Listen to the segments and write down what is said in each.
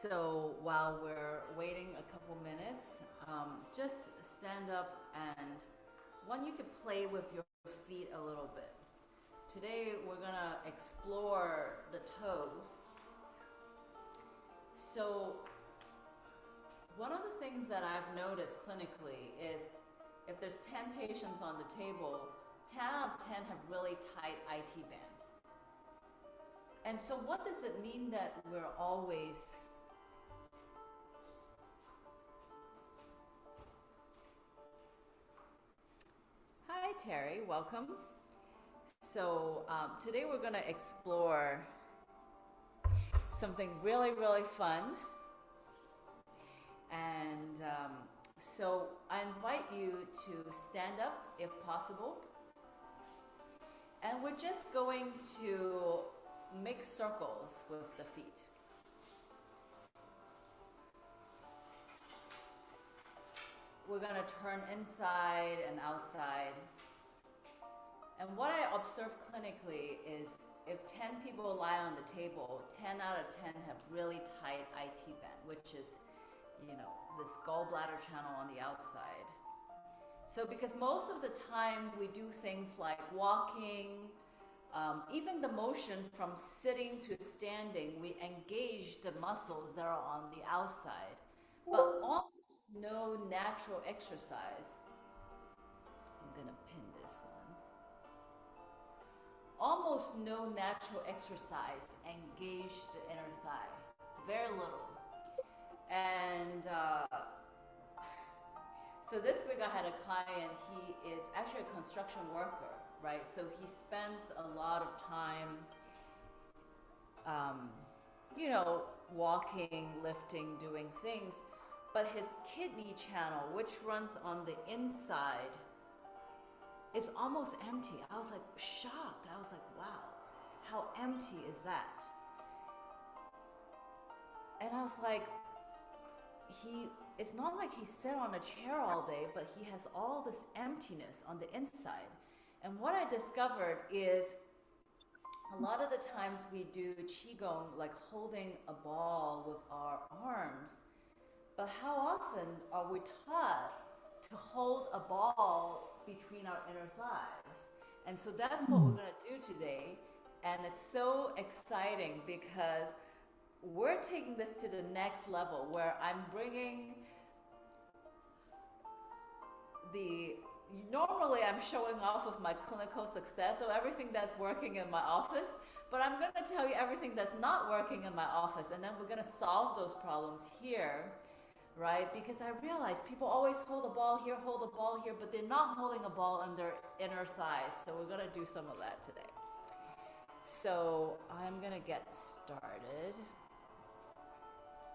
So while we're waiting a couple minutes, just stand up and want you to play with your feet a little bit. Today we're gonna explore the toes. So one of the things that I've noticed clinically is if there's 10 patients on the table, 10 out of 10 have really tight IT bands. And so what does it mean that we're always Hi Terry, welcome. So today we're going to explore something really, really fun. And so I invite you to stand up if possible. And we're just going to make circles with the feet. We're going to turn inside and outside. And what I observe clinically is if 10 people lie on the table, 10 out of 10 have really tight IT band, which is, this gallbladder channel on the outside. So because most of the time we do things like walking, even the motion from sitting to standing, we engage the muscles that are on the outside, but almost no natural exercise. I'm gonna pin this one. Almost no natural exercise engage the inner thigh. Very little. And so this week I had a client, he is actually a construction worker, right? So he spends a lot of time, walking, lifting, doing things, but his kidney channel, which runs on the inside, is almost empty. I was like shocked. I was like, wow, how empty is that? And I was like, it's not like he sat on a chair all day, but he has all this emptiness on the inside. And what I discovered is a lot of the times we do qigong, like holding a ball with our arms, but how often are we taught to hold a ball between our inner thighs? And so that's what we're going to do today. And it's so exciting because we're taking this to the next level where I'm bringing normally I'm showing off with my clinical success, so everything that's working in my office, but I'm going to tell you everything that's not working in my office, and then we're going to solve those problems here, right? Because I realize people always hold a ball here, but they're not holding a ball in their inner thighs, so we're going to do some of that today. So I'm going to get started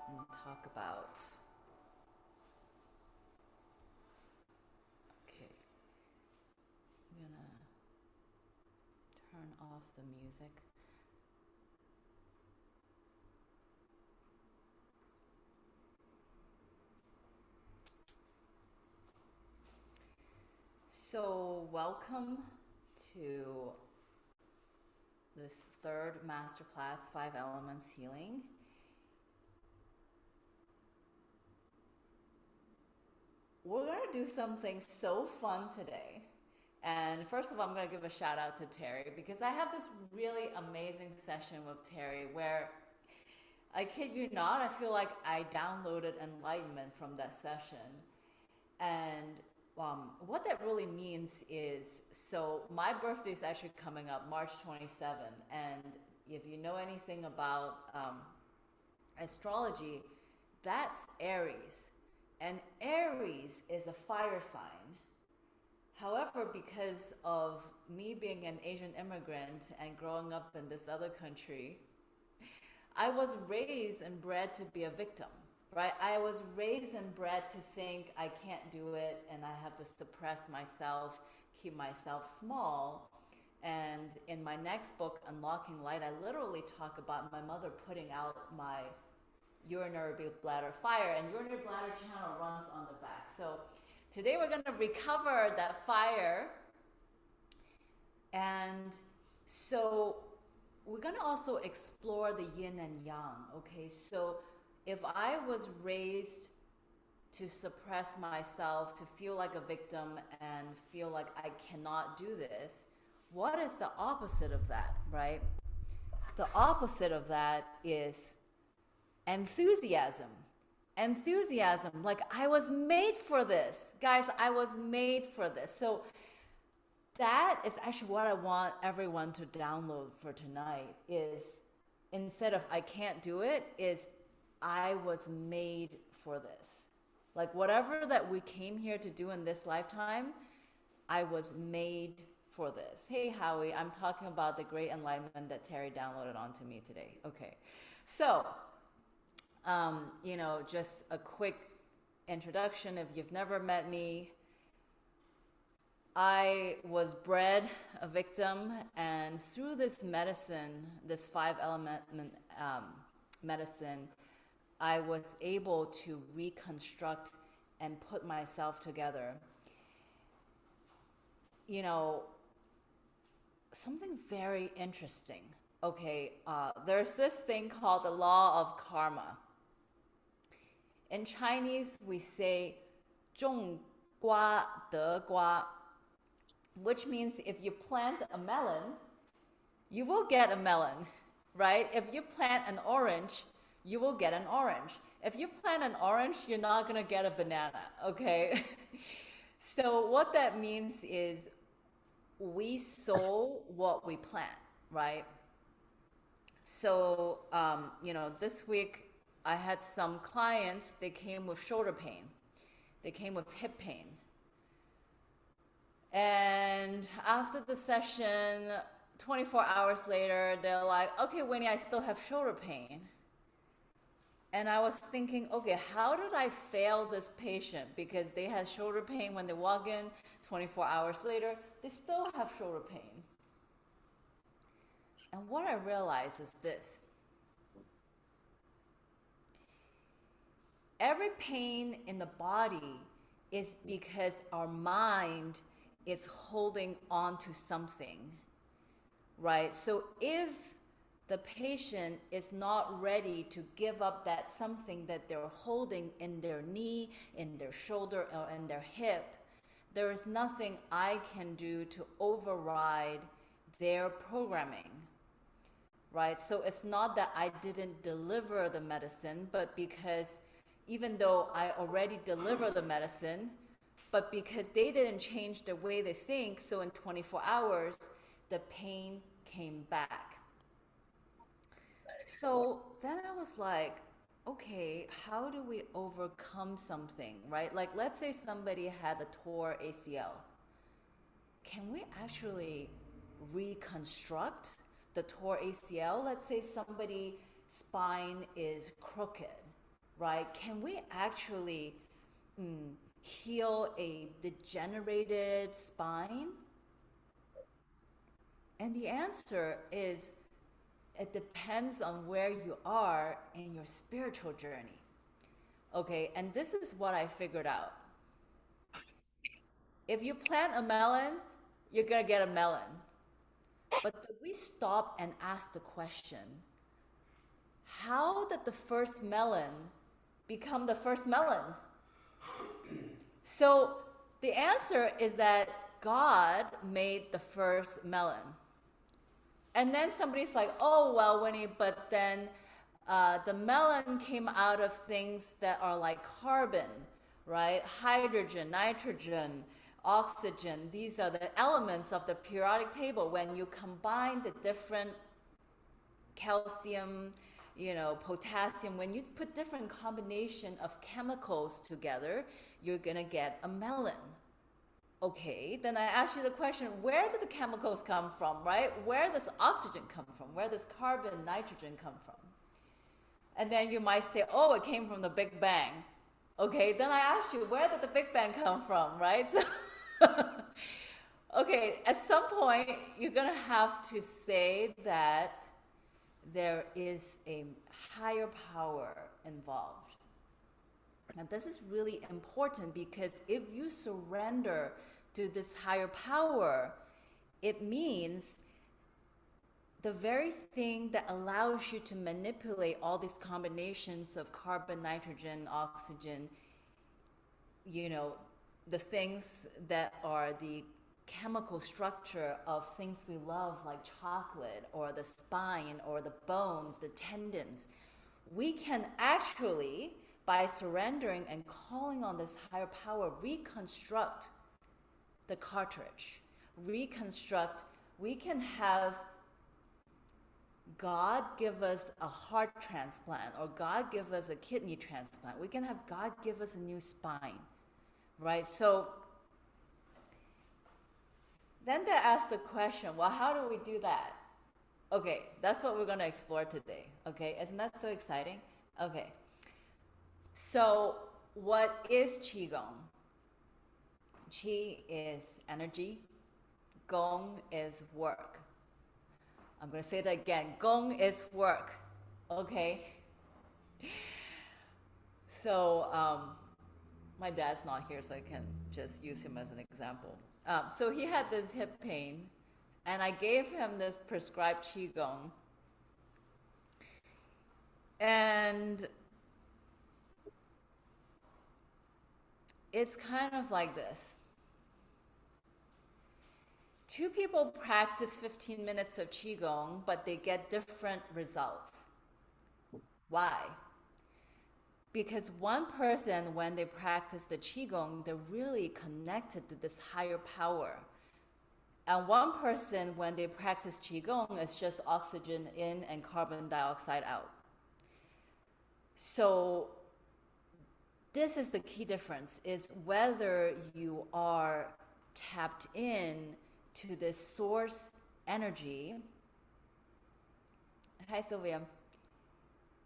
and talk about, okay, I'm gonna turn off the music. So welcome to this third masterclass, 5 Elements Healing. We're going to do something so fun today. And first of all, I'm going to give a shout out to Terry because I have this really amazing session with Terry where, I kid you not, I feel like I downloaded enlightenment from that session. And what that really means is, so my birthday is actually coming up March 27th. And if you know anything about astrology, that's Aries. And Aries is a fire sign. However, because of me being an Asian immigrant and growing up in this other country, I was raised and bred to be a victim, right? I was raised and bred to think I can't do it and I have to suppress myself, keep myself small. And in my next book, Unlocking Light, I literally talk about my mother putting out my urinary bladder fire, and urinary bladder channel runs on the back. So today we're going to recover that fire. And so we're going to also explore the yin and yang. Okay, so if I was raised to suppress myself, to feel like a victim and feel like I cannot do this, what is the opposite of that, right? The opposite of that is enthusiasm. Enthusiasm, like I was made for this. Guys, I was made for this. So that is actually what I want everyone to download for tonight is instead of I can't do it, is I was made for this. Like whatever that we came here to do in this lifetime, I was made for this. Hey, Howie, I'm talking about the great enlightenment that Terry downloaded onto me today. Okay. So, just a quick introduction. If you've never met me, I was bred a victim, and through this medicine, this 5-element medicine, I was able to reconstruct and put myself together. Something very interesting. Okay, there's this thing called the law of karma. In Chinese, we say 种瓜得瓜, which means if you plant a melon, you will get a melon, right? If you plant an orange, you will get an orange. If you plant an orange, you're not gonna get a banana, okay? So what that means is we sow what we plant, right? So, this week I had some clients, they came with shoulder pain. They came with hip pain. And after the session, 24 hours later, they're like, okay, Winnie, I still have shoulder pain. And I was thinking, okay, how did I fail this patient? Because they had shoulder pain when they walk in, 24 hours later, they still have shoulder pain. And what I realized is this. Every pain in the body is because our mind is holding on to something, right? So if the patient is not ready to give up that something that they're holding in their knee, in their shoulder, or in their hip, there is nothing I can do to override their programming, right? So it's not that I didn't deliver the medicine, but because even though I already delivered the medicine, but because they didn't change the way they think, so in 24 hours, the pain came back. So then I was like, okay, how do we overcome something, right? Like, let's say somebody had a tore ACL. Can we actually reconstruct the tore ACL? Let's say somebody's spine is crooked, right? Can we actually heal a degenerated spine? And the answer is, it depends on where you are in your spiritual journey. Okay, and this is what I figured out. If you plant a melon, you're gonna get a melon. But we stop and ask the question, how did the first melon become the first melon? So the answer is that God made the first melon. And then somebody's like, oh, well, Winnie, but then the melon came out of things that are like carbon, right? Hydrogen, nitrogen, oxygen. These are the elements of the periodic table. When you combine the different calcium, potassium, when you put different combination of chemicals together, you're gonna get a melon. Okay, then I ask you the question, where did the chemicals come from, right? Where does oxygen come from? Where does carbon, nitrogen come from? And then you might say, oh, it came from the Big Bang. Okay, then I ask you, where did the Big Bang come from, right? So, okay, at some point, you're gonna have to say that there is a higher power involved. Now, this is really important because if you surrender to this higher power, it means the very thing that allows you to manipulate all these combinations of carbon, nitrogen, oxygen, you know, the things that are the chemical structure of things we love, like chocolate or the spine or the bones, the tendons, we can actually, by surrendering and calling on this higher power, reconstruct the cartridge, reconstruct. We can have God give us a heart transplant, or God give us a kidney transplant. We can have God give us a new spine, right? So then they ask the question, well, how do we do that? Okay, that's what we're going to explore today. Okay, isn't that so exciting? Okay, so what is Qigong? Qi is energy, Gong is work. I'm going to say that again. Gong is work. Okay? So, my dad's not here, so I can just use him as an example. So he had this hip pain, and I gave him this prescribed Qigong. And it's kind of like this. Two people practice 15 minutes of Qigong, but they get different results. Why? Because one person, when they practice the Qigong, they're really connected to this higher power. And one person, when they practice Qigong, it's just oxygen in and carbon dioxide out. So this is the key difference, is whether you are tapped in to this source energy. Hi, Sylvia.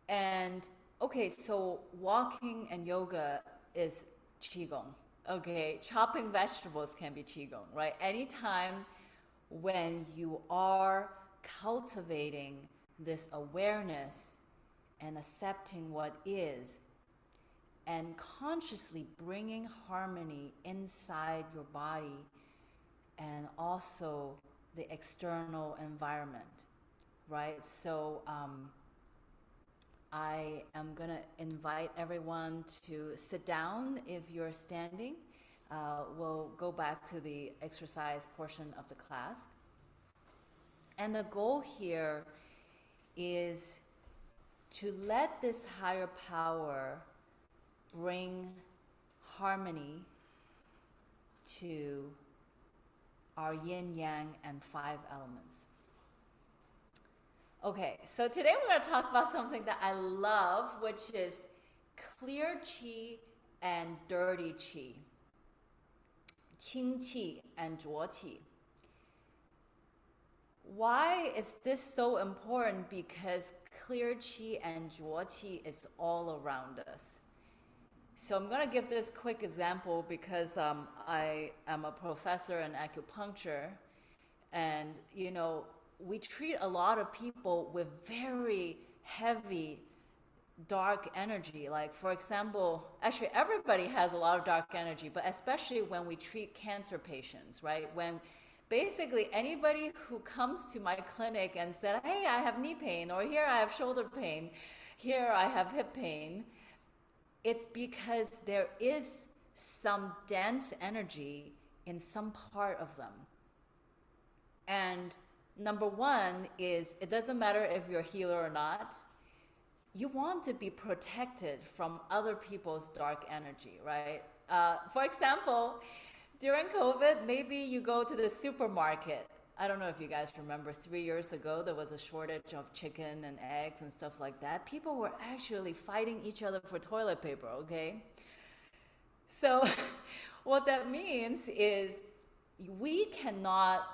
And okay, so walking and yoga is Qigong. Okay, chopping vegetables can be Qigong, right? Anytime when you are cultivating this awareness and accepting what is, and consciously bringing harmony inside your body and also the external environment, right? So I am going to invite everyone to sit down if you're standing. We'll go back to the exercise portion of the class. And the goal here is to let this higher power bring harmony to our yin, yang, and 5 elements. Okay, so today we're going to talk about something that I love, which is clear qi and dirty qi, qing qi and zhuo qi. Why is this so important? Because clear qi and zhuo qi is all around us. So I'm going to give this quick example because I am a professor in acupuncture, and you know, we treat a lot of people with very heavy dark energy. Like, for example, actually everybody has a lot of dark energy, but especially when we treat cancer patients, right? When basically anybody who comes to my clinic and said, hey, I have knee pain, or here I have shoulder pain, here I have hip pain, it's because there is some dense energy in some part of them. And number one is, it doesn't matter if you're a healer or not, you want to be protected from other people's dark energy, right? For example, during COVID, maybe you go to the supermarket. I don't know if you guys remember, 3 years ago, there was a shortage of chicken and eggs and stuff like that. People were actually fighting each other for toilet paper, okay? So what that means is we cannot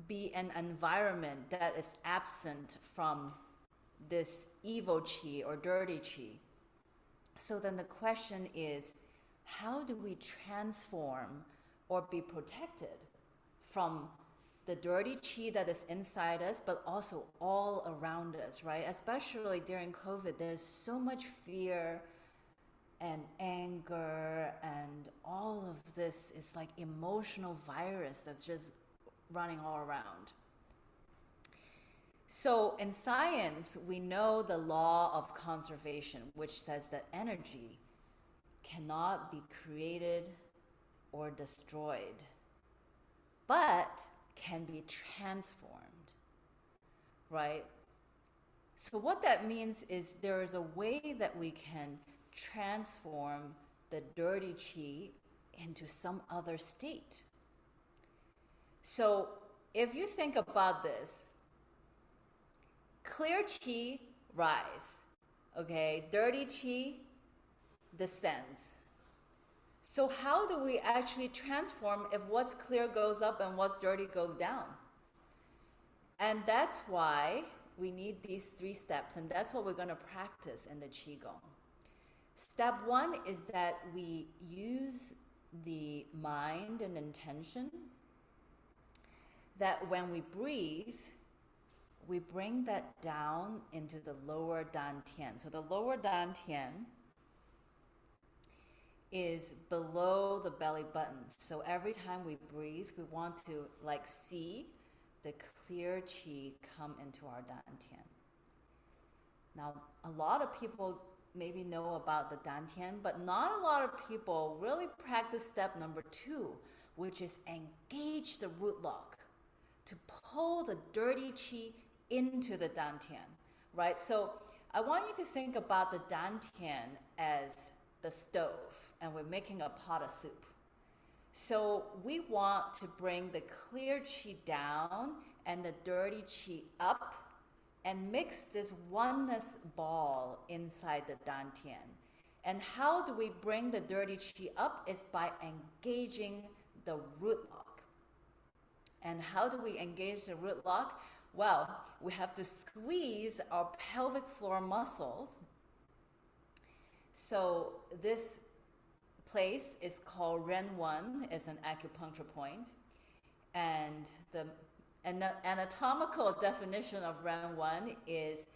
be an environment that is absent from this evil qi or dirty qi. So then the question is, how do we transform or be protected from the dirty qi that is inside us, but also all around us, right? Especially during COVID, there's so much fear and anger, and all of this is like emotional virus that's just running all around. So in science, we know the law of conservation, which says that energy cannot be created or destroyed, but can be transformed, right? So what that means is there is a way that we can transform the dirty chi into some other state. So if you think about this, clear chi rise, okay? Dirty chi descends. So how do we actually transform if what's clear goes up and what's dirty goes down? And that's why we need these 3 steps, and that's what we're going to practice in the Qigong. Step 1 is that we use the mind and intention that when we breathe, we bring that down into the lower dantian. So the lower dantian is below the belly button. So every time we breathe, we want to like see the clear chi come into our dantian. Now, a lot of people maybe know about the dantian, but not a lot of people really practice step number 2, which is engage the root lock to pull the dirty chi into the dantian, right? So I want you to think about the dantian as the stove, and we're making a pot of soup. So we want to bring the clear chi down and the dirty chi up and mix this oneness ball inside the dantian. And how do we bring the dirty chi up is by engaging the root lock. And how do we engage the root lock? Well, we have to squeeze our pelvic floor muscles. So this place is called Ren 1, is an acupuncture point. And the anatomical definition of Ren 1 is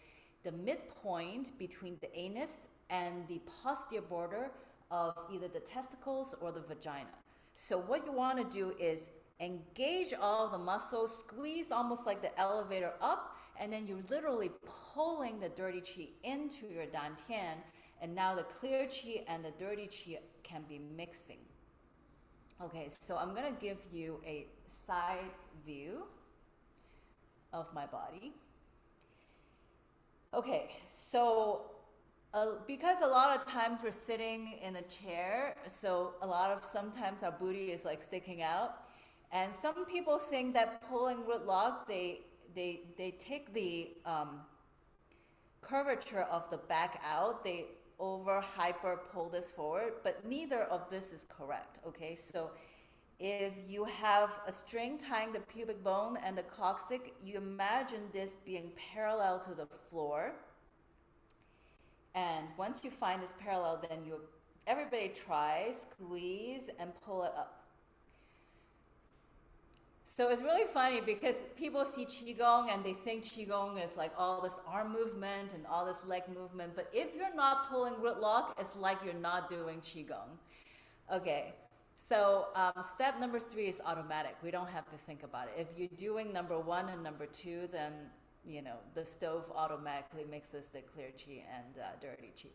the midpoint between the anus and the posterior border of either the testicles or the vagina. So what you want to do is engage all the muscles, squeeze almost like the elevator up, and then you're literally pulling the dirty chi into your dantian, and now the clear chi and the dirty chi can be mixing. Okay, so I'm going to give you a side view of my body. Okay, so because a lot of times we're sitting in a chair, so sometimes our booty is like sticking out. And some people think that pulling root lock, they take the curvature of the back out, they hyper pull this forward, but neither of this is correct, okay? So if you have a string tying the pubic bone and the coccyx, you imagine this being parallel to the floor. And once you find this parallel, then everybody try, squeeze, and pull it up. So it's really funny because people see Qigong and they think Qigong is like all this arm movement and all this leg movement. But if you're not pulling root lock, it's like you're not doing Qigong. Okay, so step number 3 is automatic. We don't have to think about it. If you're doing number 1 and number 2, then the stove automatically mixes the clear chi and dirty chi.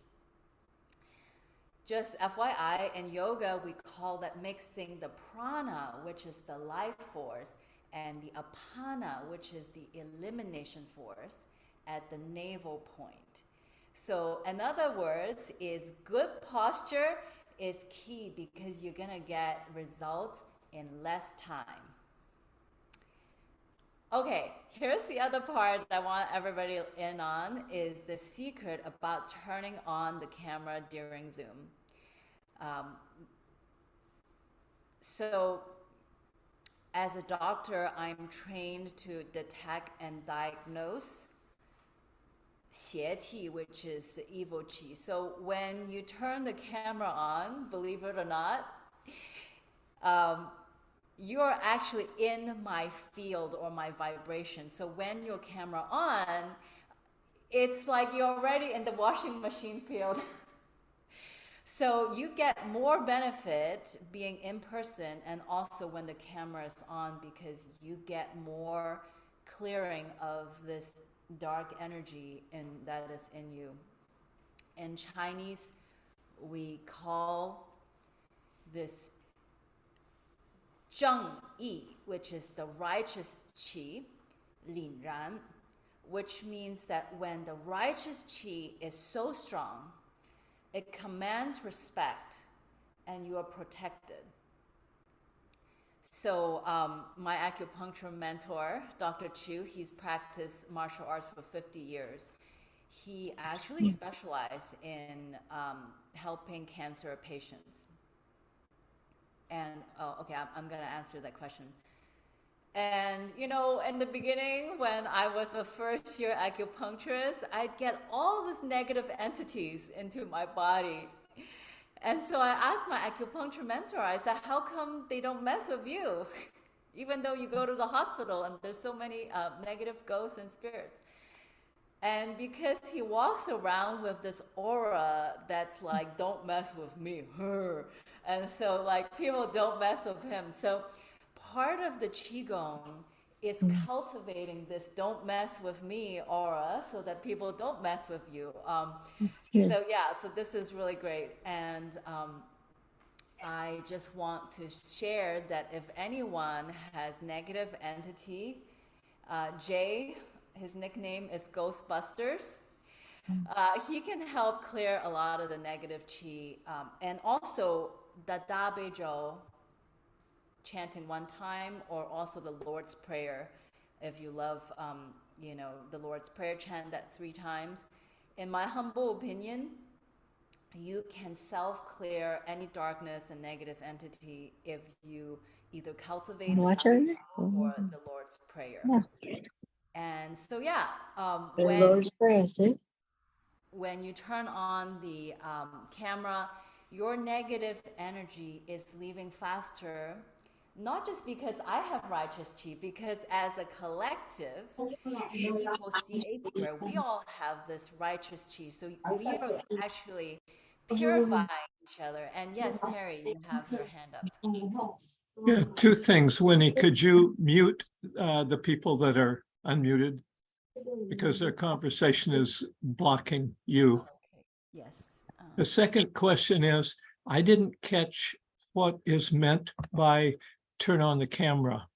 Just FYI, in yoga, we call that mixing the prana, which is the life force, and the apana, which is the elimination force, at the navel point. So in other words, is good posture is key because you're going to get results in less time. Okay, here's the other part that I want everybody in on is the secret about turning on the camera during Zoom. So as a doctor, I'm trained to detect and diagnose 邪气, which is evil chi. So when you turn the camera on, believe it or not, you are actually in my field or my vibration. So when your camera on, it's like you're already in the washing machine field. So you get more benefit being in person and also when the camera is on because you get more clearing of this dark energy that is in you. In Chinese, we call this zheng yi, which is the righteous qi, lin ran, which means that when the righteous qi is so strong, it commands respect and you are protected. So my acupuncture mentor, Dr. Chu, he's practiced martial arts for 50 years. He actually specialized in helping cancer patients. And, okay, I'm going to answer that question. And, you know, in the beginning, when I was a first-year acupuncturist, I'd get all these negative entities into my body. And so I asked my acupuncture mentor, I said, how come they don't mess with you? Even though you go to the hospital and there's so many negative ghosts and spirits. And because he walks around with this aura that's like, don't mess with me, her. And so like people don't mess with him. So part of the Qigong is cultivating this don't mess with me aura so that people don't mess with you. So yeah, so this is really great. And I just want to share that if anyone has negative entity, Jay, his nickname is Ghostbusters. He can help clear a lot of the negative qi. And also the Da Bei Zhou, chanting one time, or also the Lord's Prayer. If you love, you know, the Lord's Prayer, chant that 3 times. In my humble opinion, you can self-clear any darkness and negative entity if you either cultivate the Da Bei Zhou or the Lord's Prayer. And so, yeah, when you turn on the camera, your negative energy is leaving faster, not just because I have righteous qi, because as a collective, E equals CA squared, we all have this righteous qi. So we are actually purifying each other. And yes, Terry, you have your hand up. Yeah, 2 things. Winnie, could you mute the people that are unmuted? Because their conversation is blocking you. Okay. Yes. The second question is, I didn't catch what is meant by turn on the camera.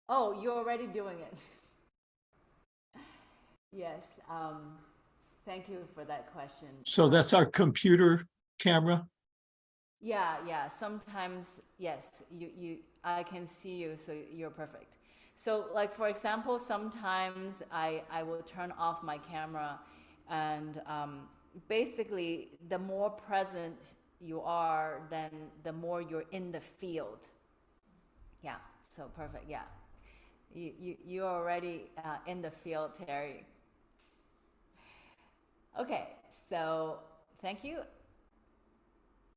Oh, you're already doing it. Yes. Thank you for that question. So that's our computer camera? Yeah, yeah. Sometimes, yes, I can see you, so you're perfect. So like, for example, sometimes I will turn off my camera, and basically the more present you are, then the more you're in the field. Yeah, so perfect, yeah. You're already in the field, Terry. Okay, so thank you.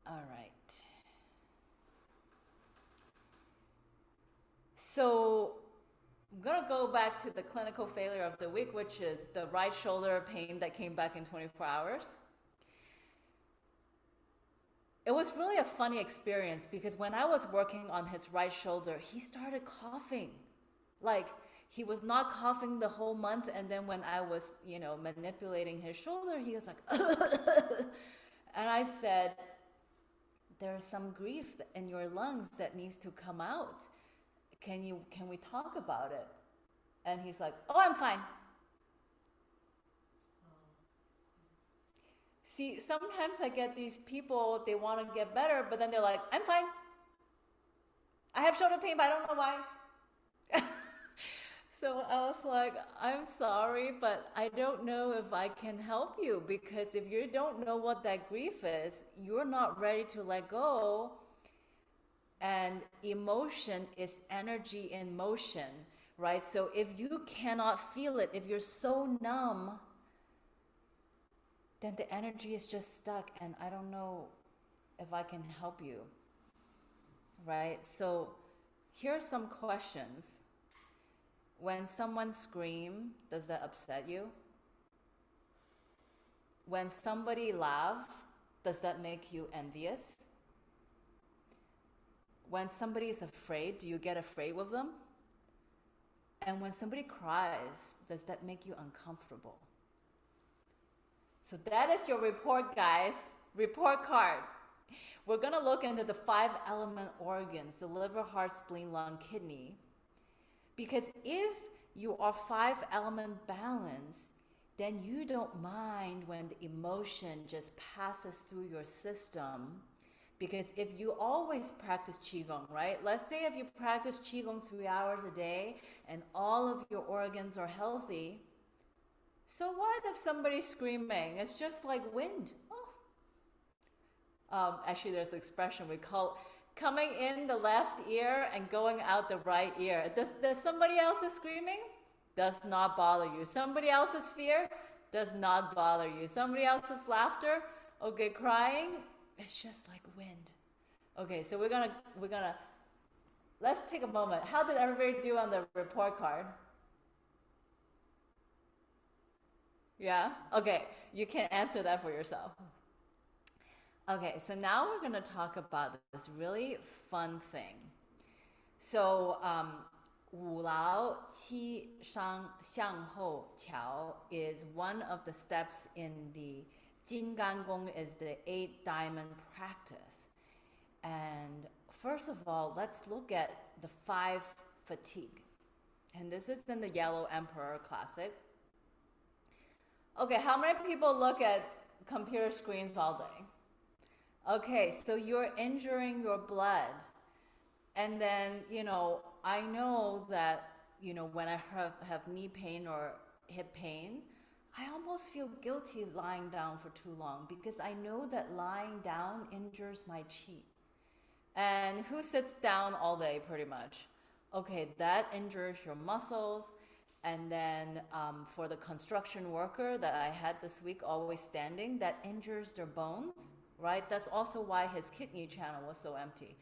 All right. So I'm gonna go back to the clinical failure of the week, which is the right shoulder pain that came back in 24 hours. It was really a funny experience because when I was working on his right shoulder, he started coughing. Like, he was not coughing the whole month, and then when I was, you know, manipulating his shoulder, he was like, and I said, there's some grief in your lungs that needs to come out. Can we talk about it? And he's like, oh, I'm fine. See, sometimes I get these people, they want to get better, but then they're like, I'm fine. I have shoulder pain, but I don't know why. So I was like, I'm sorry, but I don't know if I can help you, because if you don't know what that grief is, you're not ready to let go. And emotion is energy in motion, right? So if you cannot feel it, if you're so numb, then the energy is just stuck, and I don't know if I can help you, right? So here are some questions. When someone screams, does that upset you? When somebody laughs, does that make you envious? When somebody is afraid, do you get afraid with them? And when somebody cries, does that make you uncomfortable? So that is your report, guys. Report card. We're going to look into the 5 element organs, the liver, heart, spleen, lung, kidney. Because if you are 5 element balanced, then you don't mind when the emotion just passes through your system. Because if you always practice Qigong, right? Let's say if you practice Qigong 3 hours a day and all of your organs are healthy, so what if somebody's screaming? It's just like wind. Oh. Actually, there's an expression we call coming in the left ear and going out the right ear. Does somebody else is screaming? Does not bother you. Somebody else's fear does not bother you. Somebody else's laughter, okay, crying, it's just like wind. Okay, so we're gonna let's take a moment. How did everybody do on the report card? Yeah? Okay, you can answer that for yourself. Okay, so now we're gonna talk about this really fun thing. So 五劳七伤向后桥 is one of the steps in the Jingan Gong, is the 8 diamond practice. And first of all, let's look at the 5 fatigue. And this is in the Yellow Emperor Classic. Okay, how many people look at computer screens all day? Okay, so you're injuring your blood. And then, I know that, when I have knee pain or hip pain, I almost feel guilty lying down for too long because I know that lying down injures my chi. And who sits down all day pretty much? Okay, that injures your muscles. And then for the construction worker that I had this week, always standing, that injures their bones, right? That's also why his kidney channel was so empty.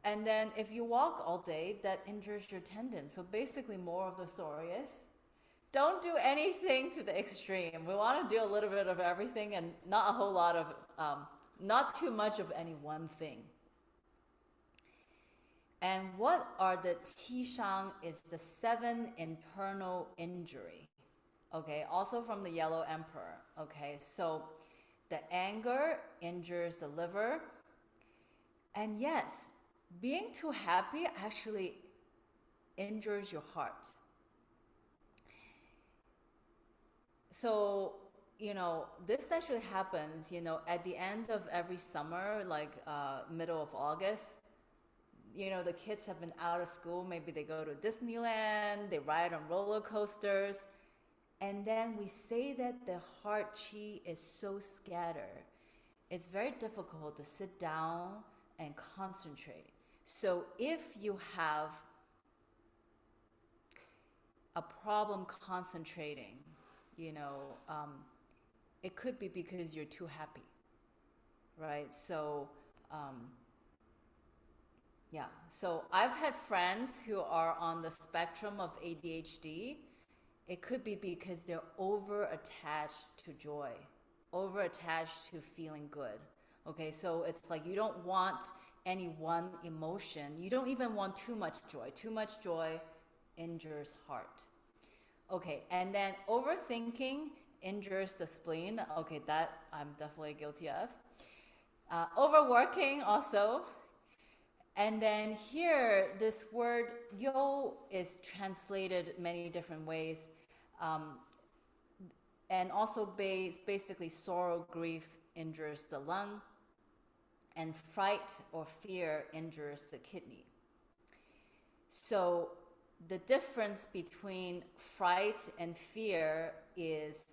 And then if you walk all day, that injures your tendons. So basically more of the story is, don't do anything to the extreme. We want to do a little bit of everything and not a whole lot of, not too much of any one thing. And what are the qi shang is the 7 internal injury. Okay, also from the Yellow Emperor. Okay, so the anger injures the liver. And yes, being too happy actually injures your heart. So, this actually happens, at the end of every summer, like middle of August. The kids have been out of school. Maybe they go to Disneyland, they ride on roller coasters. And then we say that the heart chi is so scattered. It's very difficult to sit down and concentrate. So if you have a problem concentrating, it could be because you're too happy, right? So, yeah. So I've had friends who are on the spectrum of ADHD. It could be because they're over-attached to joy, over-attached to feeling good. Okay, so it's like you don't want any one emotion. You don't even want too much joy. Too much joy injures heart. Okay, and then overthinking injures the spleen. Okay, that I'm definitely guilty of. Overworking also. And then here, this word yo is translated many different ways. And also basically sorrow, grief injures the lung. And fright or fear injures the kidney. So the difference between fright and fear is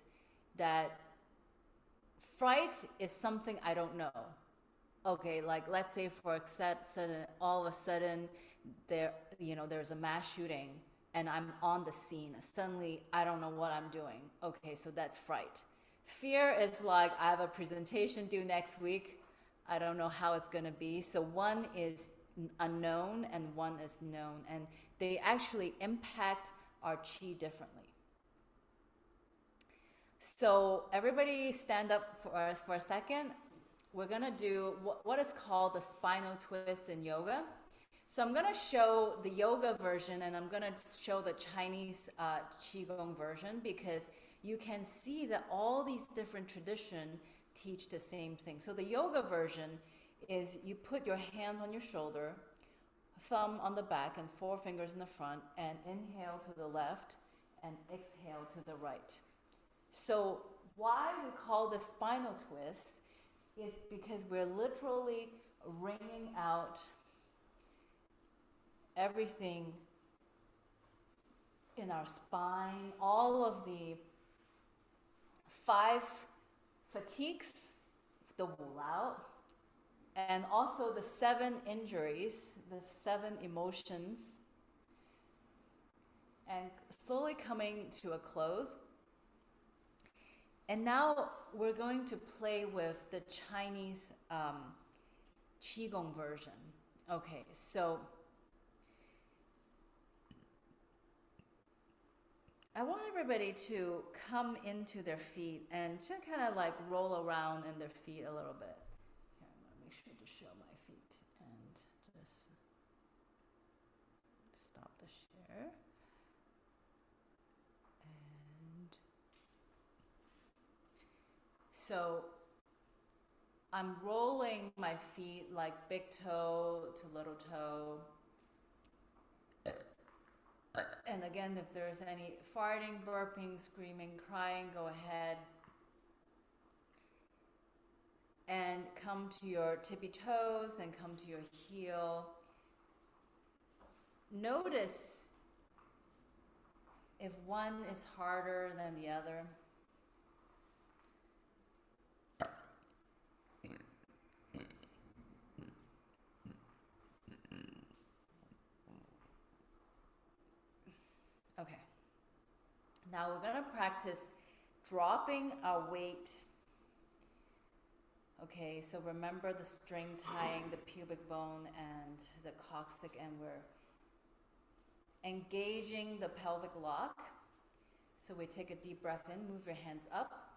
that fright is something I don't know. Okay, like let's say all of a sudden there's a mass shooting and I'm on the scene. Suddenly I don't know what I'm doing. Okay, so that's fright. Fear is like I have a presentation due next week. I don't know how it's gonna be. So one is unknown and one is known, and they actually impact our chi differently. So everybody stand up for a second. We're gonna do what is called the spinal twist in yoga. So I'm going to show the yoga version and I'm going to show the Chinese Qigong version, because you can see that all these different traditions teach the same thing. So the yoga version is you put your hands on your shoulder, thumb on the back and 4 fingers in the front, and inhale to the left and exhale to the right. So why we call this spinal twist is because we're literally wringing out everything in our spine, all of the 5 fatigues, the wool out, and also the 7 injuries, the 7 emotions, and slowly coming to a close. And now we're going to play with the Chinese Qigong version. Okay, so I want everybody to come into their feet and to kind of like roll around in their feet a little bit. Here, I'm gonna make sure to show my feet and just stop the share. And so I'm rolling my feet like big toe to little toe. And again, if there's any farting, burping, screaming, crying, go ahead. And come to your tippy toes and come to your heel. Notice if one is harder than the other. Okay. Now we're going to practice dropping our weight. Okay, so remember the string tying the pubic bone and the coccyx, and we're engaging the pelvic lock. So we take a deep breath in, move your hands up.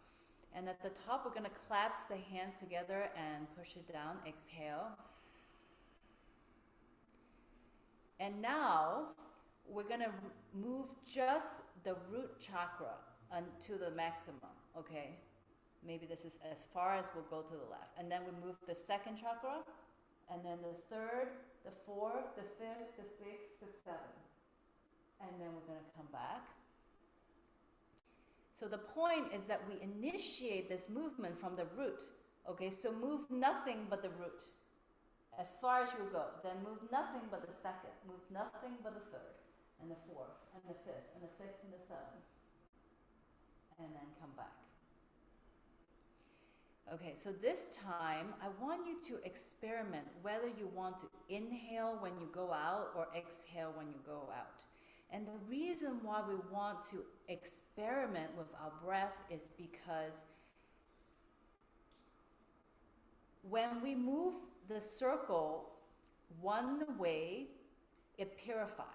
And at the top, we're going to clasp the hands together and push it down. Exhale. And now we're going to move just the root chakra to the maximum, okay? Maybe this is as far as we'll go to the left. And then we move the second chakra, and then the third, the fourth, the fifth, the sixth, the seventh. And then we're going to come back. So the point is that we initiate this movement from the root, okay? So move nothing but the root as far as you go. Then move nothing but the second. Move nothing but the third, and the fourth, and the fifth, and the sixth, and the seventh. And then come back. Okay, so this time, I want you to experiment whether you want to inhale when you go out or exhale when you go out. And the reason why we want to experiment with our breath is because when we move the circle one way, it purifies.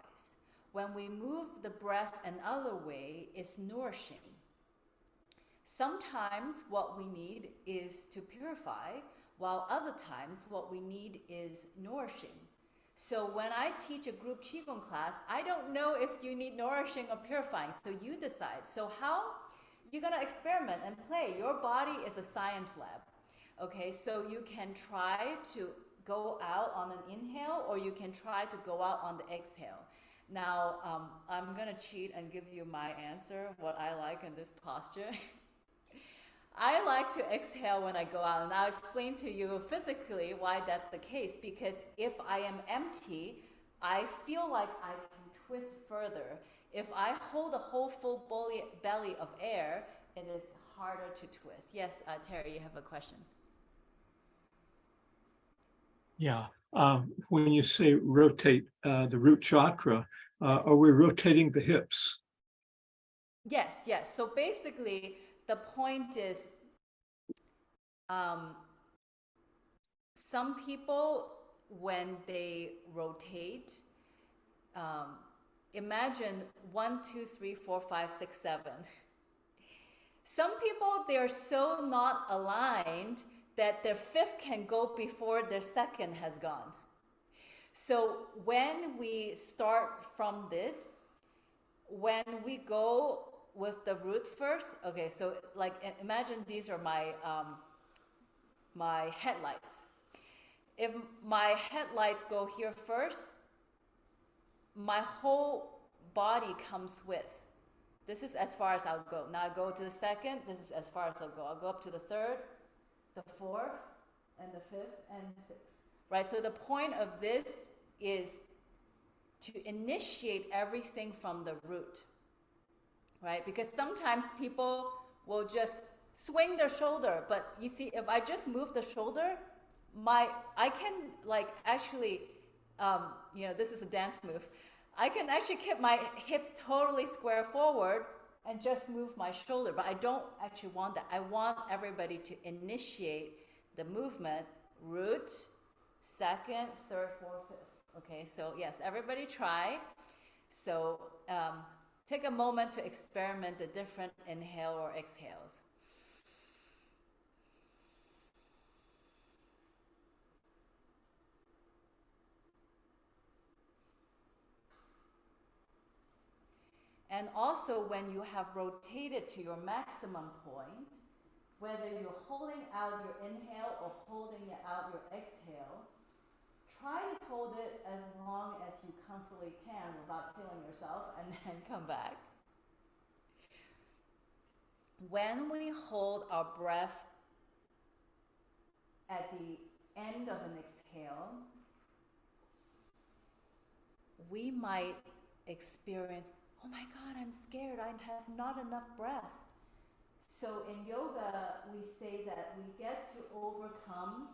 When we move the breath another way, it's nourishing. Sometimes what we need is to purify, while other times what we need is nourishing. So when I teach a group Qigong class, I don't know if you need nourishing or purifying, so you decide. So how? You're gonna experiment and play. Your body is a science lab. Okay, so you can try to go out on an inhale, or you can try to go out on the exhale. Now, I'm gonna cheat and give you my answer, what I like in this posture. I like to exhale when I go out, and I'll explain to you physically why that's the case, because if I am empty, I feel like I can twist further. If I hold a whole full belly of air, it is harder to twist. Yes, Terry, you have a question. Yeah. When you say rotate the root chakra, are we rotating the hips? Yes, yes. So basically, the point is, some people, when they rotate, imagine 1, 2, 3, 4, 5, 6, 7. Some people, they're so not aligned that their fifth can go before their second has gone. So when we start from this, when we go with the root first, okay, so like imagine these are my my headlights. If my headlights go here first, my whole body comes with. This is as far as I'll go. Now I go to the second, this is as far as I'll go. I'll go up to the third, the fourth, and the fifth, and sixth. Right, so the point of this is to initiate everything from the root. Right, because sometimes people will just swing their shoulder, but you see, if I just move the shoulder, I can like actually, this is a dance move. I can actually keep my hips totally square forward and just move my shoulder, but I don't actually want that. I want everybody to initiate the movement, root, second, third, fourth, fifth. Okay, so yes, everybody try. So take a moment to experiment the different inhale or exhales. And also when you have rotated to your maximum point, whether you're holding out your inhale or holding out your exhale, try to hold it as long as you comfortably can without killing yourself, and then come back. When we hold our breath at the end of an exhale, we might experience, oh my God, I'm scared, I have not enough breath. So in yoga, we say that we get to overcome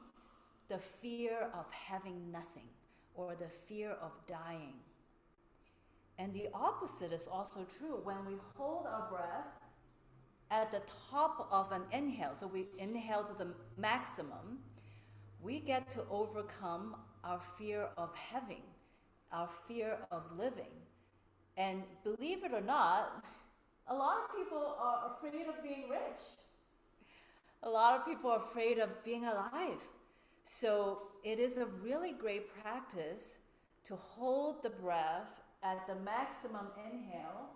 the fear of having nothing or the fear of dying. And the opposite is also true. When we hold our breath at the top of an inhale, so we inhale to the maximum, we get to overcome our fear of having, our fear of living. And believe it or not, a lot of people are afraid of being rich. A lot of people are afraid of being alive. So it is a really great practice to hold the breath at the maximum inhale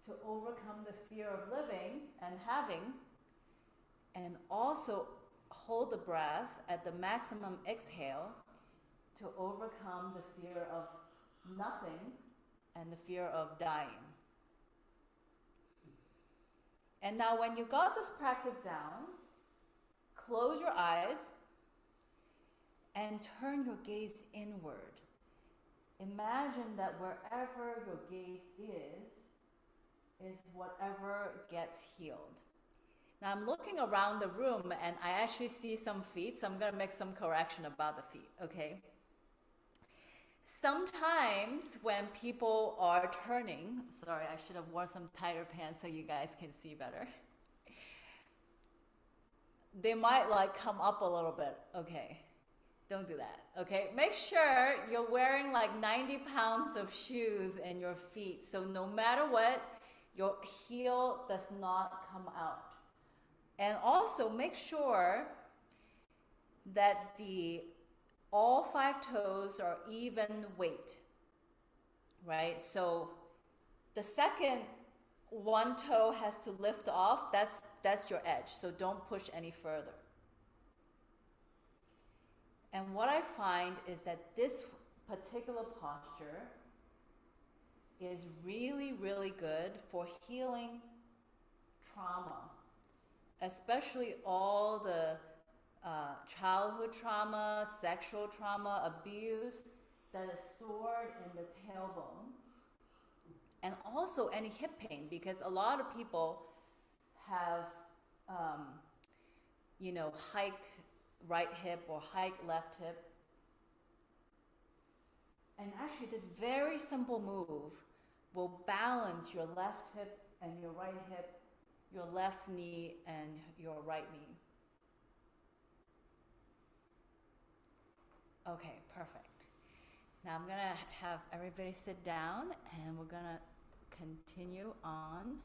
to overcome the fear of living and having, and also hold the breath at the maximum exhale to overcome the fear of nothing and the fear of dying. And now when you got this practice down, close your eyes and turn your gaze inward. Imagine that wherever your gaze is whatever gets healed. Now I'm looking around the room and I actually see some feet, so I'm going to make some correction about the feet, okay? Sometimes when people are turning, sorry, I should have worn some tighter pants so you guys can see better. They might like come up a little bit, okay? Don't do that, okay? Make sure you're wearing like 90 pounds of shoes in your feet, so no matter what, your heel does not come out. And also make sure that all 5 toes are even weight, right? So the second one toe has to lift off, that's your edge, so don't push any further. And what I find is that this particular posture is really, really good for healing trauma, especially all the childhood trauma, sexual trauma, abuse that is stored in the tailbone. And also any hip pain, because a lot of people have, hiked right hip or hiked left hip. And actually this very simple move will balance your left hip and your right hip, your left knee and your right knee. Okay, perfect. Now I'm gonna have everybody sit down and we're gonna continue on.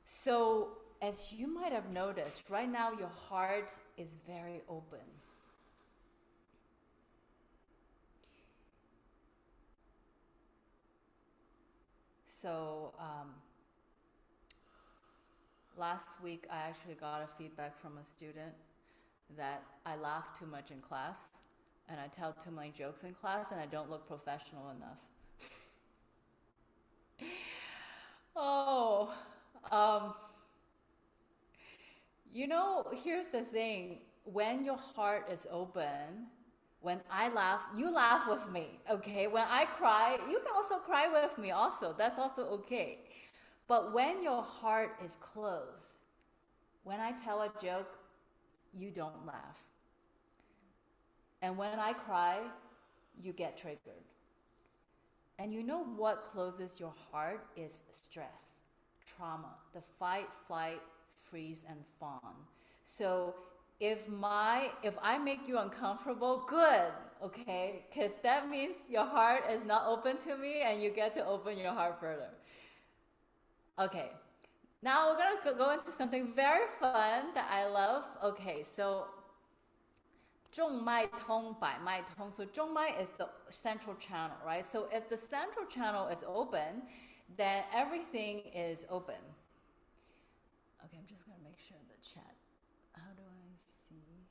So as you might have noticed, right now your heart is very open. So last week I actually got a feedback from a student that I laugh too much in class and I tell too many jokes in class and I don't look professional enough. Oh, you know, here's the thing. When your heart is open, when I laugh, you laugh with me, okay? When I cry, you can also cry with me also. That's also okay. But when your heart is closed, when I tell a joke, you don't laugh. And when I cry, you get triggered. And you know what closes your heart is stress, trauma, the fight, flight, freeze, and fawn. So if I make you uncomfortable, good, okay? Because that means your heart is not open to me and you get to open your heart further. Okay, now we're gonna go into something very fun that I love. Okay, so 中脉通, 百脉通. So 中脉 is the central channel, right? So if the central channel is open, then everything is open. Okay, I'm just gonna make sure the chat. How do I see?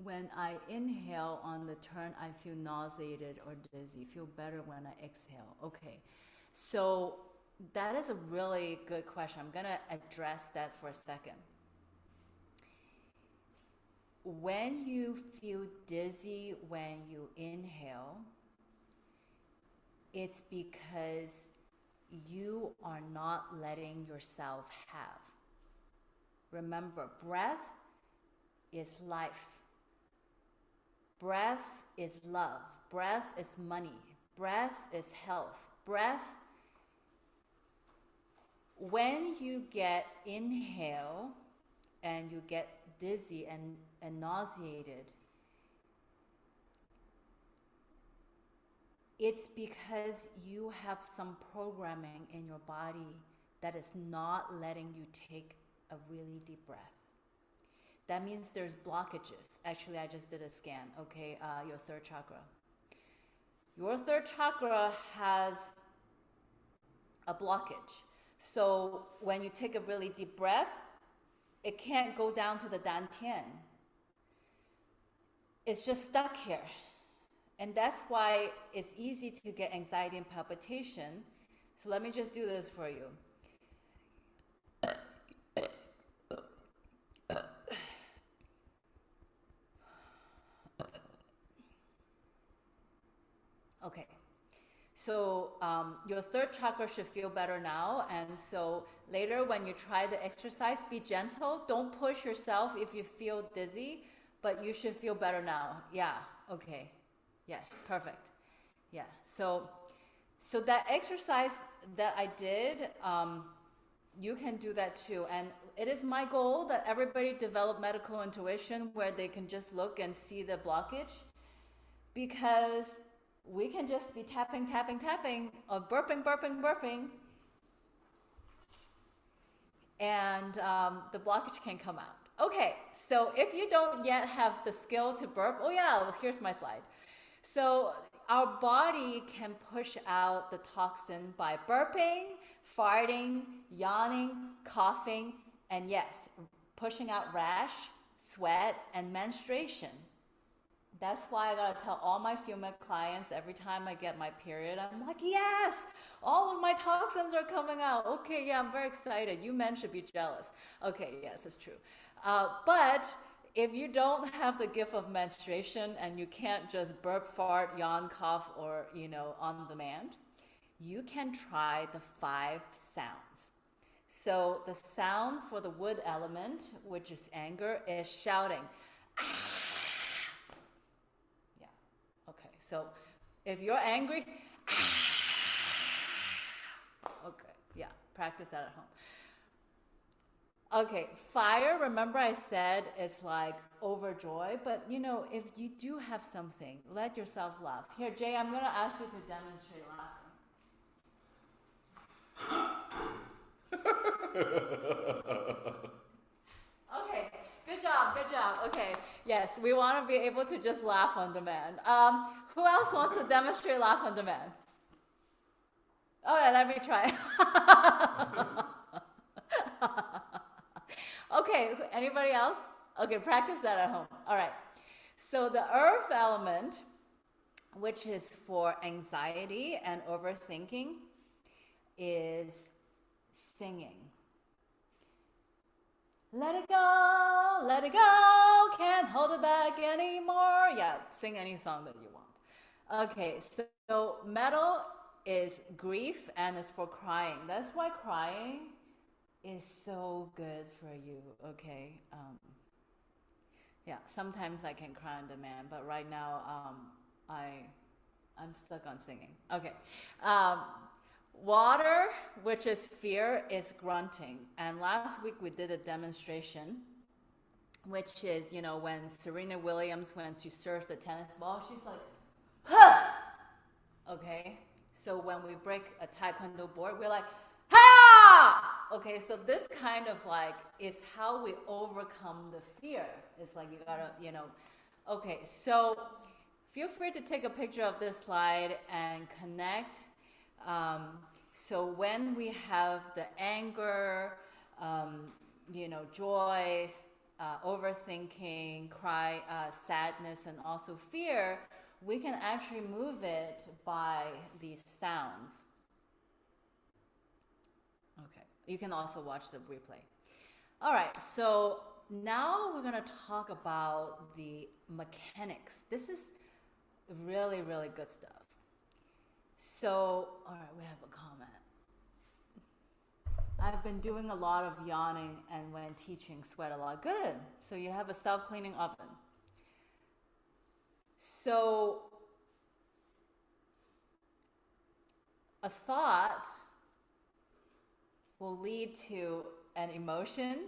When I inhale on the turn, I feel nauseated or dizzy. Feel better when I exhale. Okay, so that is a really good question. I'm gonna address that for a second. When you feel dizzy when you inhale, it's because you are not letting yourself have. Remember, breath is life. Breath is love. Breath is money. Breath is health. Breath, when you get inhale and you get dizzy and nauseated, it's because you have some programming in your body that is not letting you take a really deep breath. That means there's blockages. Actually, I just did a scan, okay, your third chakra. Your third chakra has a blockage. So when you take a really deep breath, it can't go down to the dantian. It's just stuck here. And that's why it's easy to get anxiety and palpitation. So let me just do this for you. Okay, so your third chakra should feel better now. And so later when you try the exercise, be gentle. Don't push yourself if you feel dizzy, but you should feel better now. Yeah, okay. Yes, perfect. Yeah, so that exercise that I did, you can do that too. And it is my goal that everybody develop medical intuition where they can just look and see the blockage, because we can just be tapping, tapping, tapping, or burping, burping, burping, and the blockage can come out. Okay, so if you don't yet have the skill to burp, oh yeah, here's my slide. So our body can push out the toxin by burping, farting, yawning, coughing, and yes, pushing out rash, sweat, and menstruation. That's why I gotta tell all my female clients every time I get my period, I'm like, yes, all of my toxins are coming out. Okay, yeah, I'm very excited. You men should be jealous. Okay, yes, it's true. But if you don't have the gift of menstruation and you can't just burp, fart, yawn, cough, or, on demand, you can try the 5 sounds. So the sound for the wood element, which is anger, is shouting. Yeah, okay. So if you're angry, okay, yeah, practice that at home. Okay, fire, remember I said it's like overjoy, but if you do have something, let yourself laugh. Here, Jay, I'm gonna ask you to demonstrate laughing. Okay, good job, good job. Okay, yes, we want to be able to just laugh on demand. Who else wants to demonstrate laugh on demand? Oh, yeah, let me try. Okay, anybody else? Okay, practice that at home. All right. So the earth element, which is for anxiety and overthinking, is singing. Let it go, can't hold it back anymore. Yeah, sing any song that you want. Okay, so metal is grief and is for crying. That's why crying is so good for you, okay? Yeah, sometimes I can cry on demand, but right now I'm stuck on singing. Okay. Water, which is fear, is grunting. And last week we did a demonstration, which is, when Serena Williams, when she serves the tennis ball, she's like, huh! Okay? So when we break a taekwondo board, we're like, ha! Okay, so this kind of is how we overcome the fear. It's like you gotta, Okay, so feel free to take a picture of this slide and connect. So when we have the anger, joy, overthinking, cry, sadness, and also fear, we can actually move it by these sounds. Okay, you can also watch the replay. All right, so now we're going to talk about the mechanics. This is really, really good stuff. So, all right, we have a comment. I've been doing a lot of yawning and when teaching, sweat a lot. Good. So you have a self-cleaning oven. So a thought will lead to an emotion,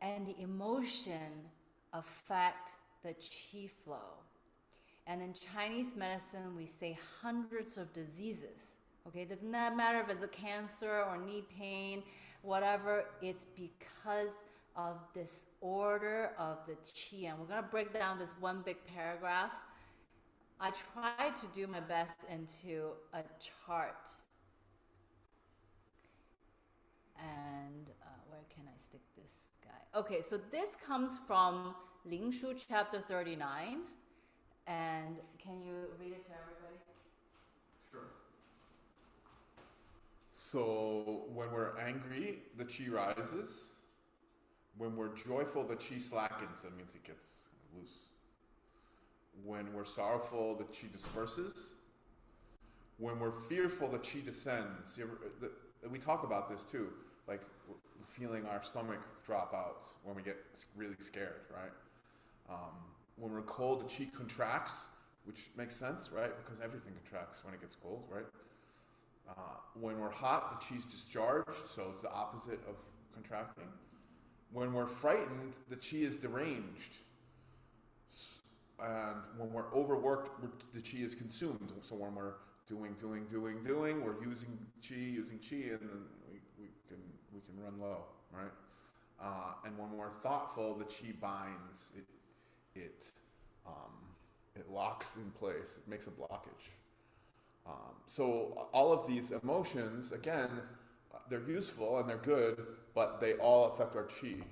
and the emotion affect the qi flow. And in Chinese medicine, we say hundreds of diseases. Okay, it does not matter if it's a cancer or knee pain, whatever, it's because of disorder of the qi. And we're going to break down this one big paragraph. I tried to do my best into a chart. And where can I stick this guy? Okay, so this comes from Ling Shu chapter 39. And can you read it to everybody? Sure. So when we're angry, the chi rises. When we're joyful, the chi slackens. That means it gets loose. When we're sorrowful, the chi disperses. When we're fearful, the chi descends. We talk about this too, like feeling our stomach drop out when we get really scared, right? When we're cold, the chi contracts, which makes sense, right? Because everything contracts when it gets cold, right? When we're hot, the chi's discharged, so it's the opposite of contracting. When we're frightened, the chi is deranged. And when we're overworked, the chi is consumed. So when we're doing, we're using chi, and then we can run low, right? And when we're thoughtful, the chi binds. It locks in place. It makes a blockage. So all of these emotions, again, they're useful and they're good, but they all affect our chi.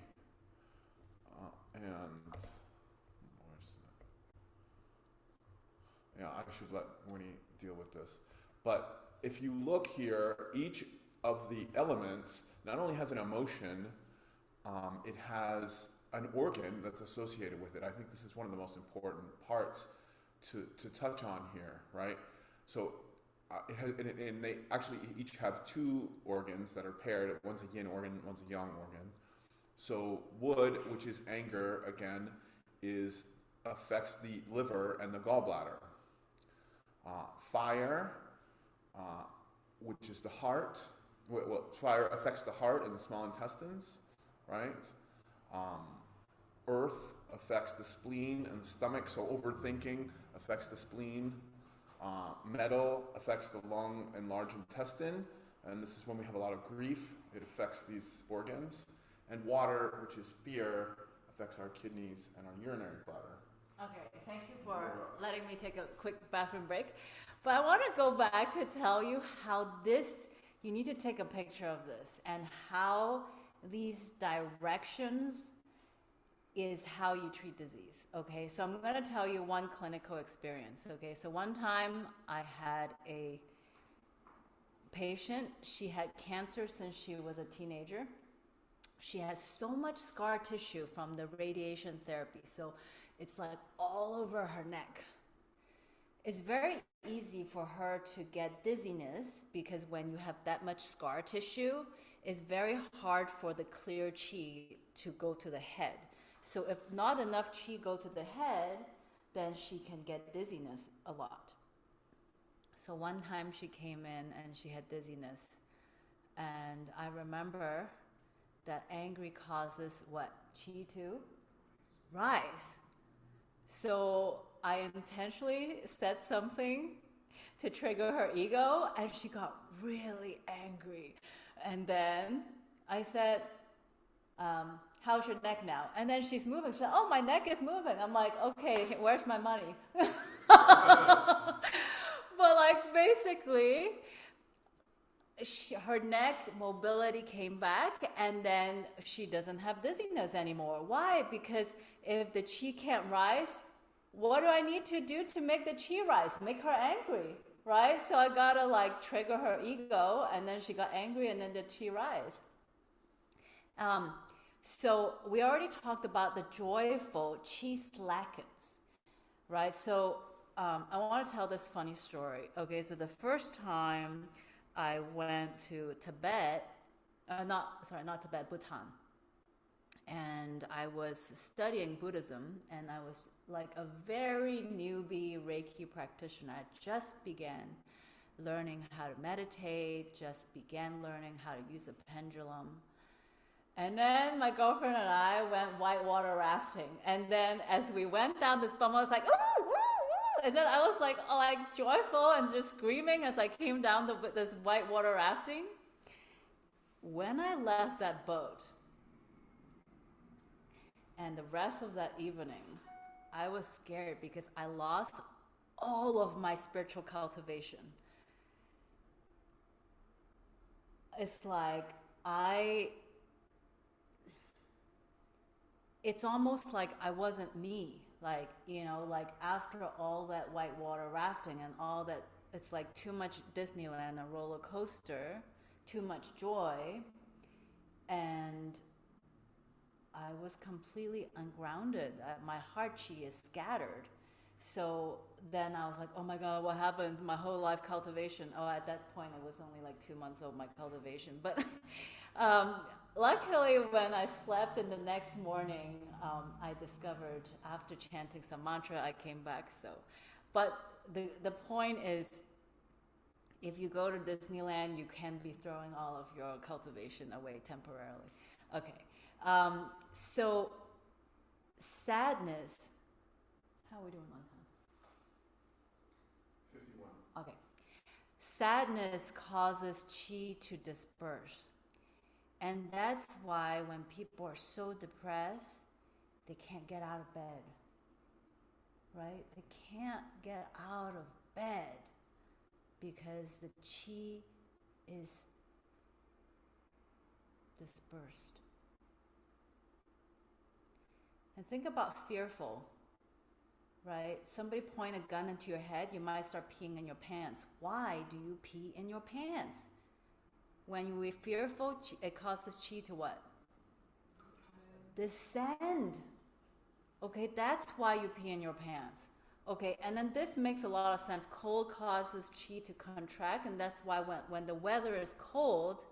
I should let Winnie deal with this. But if you look here, each of the elements not only has an emotion, it has an organ that's associated with it. I think this is one of the most important parts to touch on here, right? So and they actually each have two organs that are paired. One's a yin organ, one's a yang organ. So wood, which is anger, again, affects the liver and the gallbladder. Fire, which is the heart. Well, fire affects the heart and the small intestines, right? Earth affects the spleen and the stomach, so overthinking affects the spleen. Metal affects the lung and large intestine. And this is when we have a lot of grief. It affects these organs. And water, which is fear, affects our kidneys and our urinary bladder. Okay, thank you for letting me take a quick bathroom break. But I want to go back to tell you how you need to take a picture of this and how these directions is how you treat disease. Okay, so I'm going to tell you one clinical experience. Okay, so one time I had a patient, she had cancer since she was a teenager. She has so much scar tissue from the radiation therapy. So it's like all over her neck. It's very easy for her to get dizziness because when you have that much scar tissue, it's very hard for the clear qi to go to the head. So if not enough qi go to the head, then she can get dizziness a lot. So one time she came in and she had dizziness. And I remember that angry causes what? Qi to rise. So I intentionally said something to trigger her ego, and she got really angry. And then I said, how's your neck now? And then she's moving. She's like, oh, my neck is moving. I'm like, okay, where's my money? But like basically, her neck mobility came back, and then she doesn't have dizziness anymore. Why? Because if the qi can't rise, what do I need to do to make the qi rise? Make her angry, right? So I gotta like trigger her ego, and then she got angry, and then the qi rise. So we already talked about the joyful qi slackens, right? So I want to tell this funny story. Okay, so the first time I went to Tibet, not Tibet, Bhutan. And I was studying Buddhism, and I was like a very newbie Reiki practitioner. I just began learning how to meditate, just began learning how to use a pendulum. And then my girlfriend and I went whitewater rafting. And then as we went down this bum, I was like, ooh, ooh, ooh. And then I was like joyful and just screaming as I came down this whitewater rafting. When I left that boat, and the rest of that evening, I was scared because I lost all of my spiritual cultivation. It's like it's almost like I wasn't me. Like, you know, like after all that whitewater rafting and all that, it's like too much Disneyland, a roller coaster, too much joy, and I was completely ungrounded. My heart chi is scattered. So then I was like, oh my God, what happened? My whole life cultivation. Oh, at that point, it was only like 2 months old, my cultivation. But luckily, when I slept in the next morning, I discovered after chanting some mantra, I came back. So, but the point is, if you go to Disneyland, you can be throwing all of your cultivation away temporarily. Okay. So sadness, how are we doing on time? 51. Okay. Sadness causes qi to disperse. And that's why when people are so depressed, they can't get out of bed, right? They can't get out of bed because the qi is dispersed. And think about fearful, right? Somebody point a gun into your head, you might start peeing in your pants. Why do you pee in your pants? When you are fearful, it causes qi to what? Descend. Okay, that's why you pee in your pants. Okay, and then this makes a lot of sense. Cold causes qi to contract, and that's why when the weather is cold,